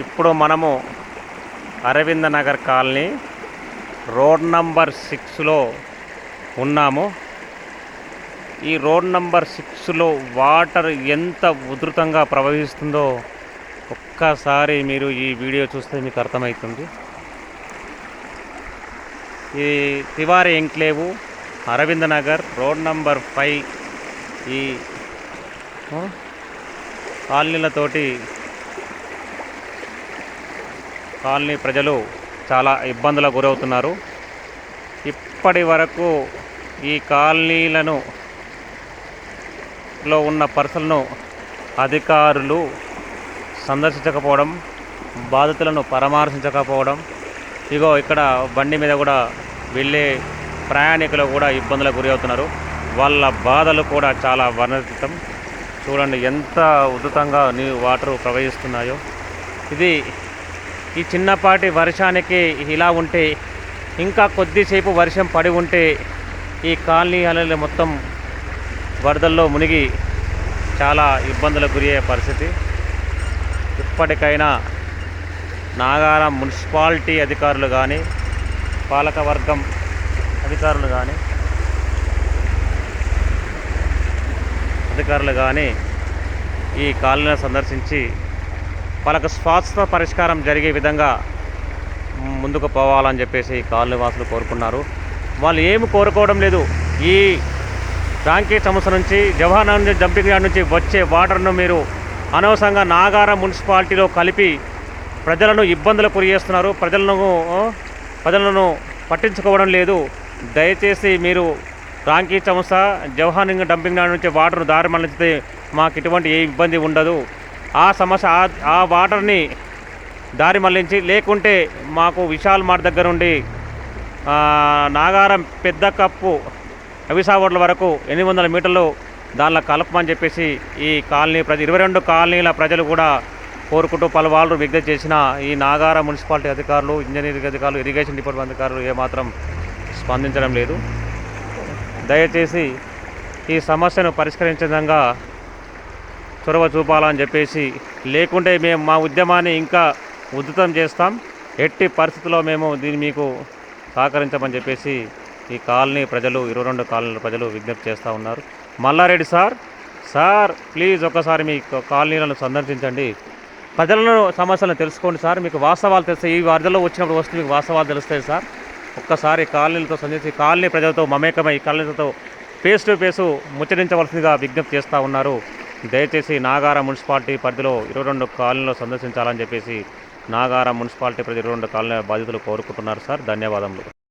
ఇప్పుడు మనము Aravinda Nagar colony road number 6లో ఉన్నాము. ఈ రోడ్ నంబర్ 6లో వాటర్ ఎంత ఉధృతంగా ప్రవహిస్తుందో ఒక్కసారి మీరు ఈ వీడియో చూస్తే మీకు అర్థమవుతుంది. ఈ తివారీ ఎంక్లేవు అరవింద నగర్ రోడ్ నంబర్ 5 ఈ కాలనీలతోటి కాలనీ ప్రజలు చాలా ఇబ్బందులకు గురవుతున్నారు. ఇప్పటి వరకు ఈ కాలనీలను లో ఉన్న పర్సన్లను అధికారులు సందర్శించకపోవడం, బాధితులను పరామర్శించకపోవడం, ఇగో ఇక్కడ బండి మీద కూడా వెళ్ళే ప్రయాణికులు కూడా ఇబ్బందులకు గురి అవుతున్నారు. వాళ్ళ బాధలు కూడా చాలా వర్ణితం. చూడండి ఎంత ఉధృతంగా వాటర్ ప్రవహిస్తున్నాయో. ఈ చిన్నపాటి వర్షానికి ఇలా ఉంటే, ఇంకా కొద్దిసేపు వర్షం పడి ఉంటే ఈ కాలనీ మొత్తం వరదల్లో మునిగి చాలా ఇబ్బందులకు గురయ్యే పరిస్థితి. ఇప్పటికైనా నాగారం మున్సిపాలిటీ అధికారులు కానీ, పాలకవర్గం అధికారులు కానీ ఈ కాలనీలను సందర్శించి వాళ్ళకు శాశ్వత పరిష్కారం జరిగే విధంగా ముందుకు పోవాలని చెప్పేసి కాలనీ వాసులు కోరుకున్నారు. వాళ్ళు ఏమి కోరుకోవడం లేదు. ఈ రాంకీ సంస్థ నుంచి, జవహర్ డంపింగ్ యార్డ్ నుంచి వచ్చే వాటర్ను మీరు అనవసరంగా నాగారం మున్సిపాలిటీలో కలిపి ప్రజలను ఇబ్బందులకు గురి చేస్తున్నారు. ప్రజలను పట్టించుకోవడం లేదు. దయచేసి మీరు రాంకీ సంస్థ, జవహర్ డంపింగ్ యార్డ్ నుంచి వాటర్ను దారి మళ్లించితే మాకు ఎటువంటి ఏ ఇబ్బంది ఉండదు. ఆ వాటర్ని దారి మళ్లించి, లేకుంటే మాకు విశాల్ మార్ట్ దగ్గర నుండి నాగారం పెద్ద కప్పు అవిసావడ్ల వరకు 800 మీటర్లు దానిలో కలపమని చెప్పేసి ఈ కాలనీ 22 కాలనీల ప్రజలు కూడా కోరుకుంటూ పలువాళ్ళు విజ్ఞప్తి చేసిన ఈ నాగారం మున్సిపాలిటీ అధికారులు, ఇంజనీరింగ్ అధికారులు, ఇరిగేషన్ డిపార్ట్మెంట్ అధికారులు ఏమాత్రం స్పందించడం లేదు. దయచేసి ఈ సమస్యను పరిష్కరించే విధంగా చొరవ చూపాలని చెప్పేసి, లేకుంటే మేము మా ఉద్యమాన్ని ఇంకా ఉధృతం చేస్తాం. ఎట్టి పరిస్థితుల్లో మేము దీన్ని మీకు సహకరించమని చెప్పేసి ఈ కాలనీ ప్రజలు, 22 కాలనీల ప్రజలు విజ్ఞప్తి చేస్తూ ఉన్నారు. మల్లారెడ్డి సార్ ప్లీజ్ ఒకసారి మీ కాలనీలను సందర్శించండి. ప్రజలను సమస్యలను తెలుసుకోండి సార్. మీకు వాస్తవాలు తెలుస్తాయి. ఈ వరదల్లో వచ్చినప్పుడు వస్తే మీకు వాస్తవాలు తెలుస్తాయి సార్. ఒక్కసారి కాలనీలతో సందర్శించి కాలనీ ప్రజలతో మమేకమై కాలనీలతో ఫేస్ టు ఫేసు ముచ్చరించవలసిందిగా విజ్ఞప్తి చేస్తూ ఉన్నారు. దయచేసి నాగారం మున్సిపాలిటీ పరిధిలో 22 కాలనీలో సందర్శించాలని చెప్పేసి నాగారం మున్సిపాలిటీ పరిధి 22 కాలనీ బాధితులు కోరుకుంటున్నారు సార్. ధన్యవాదములు.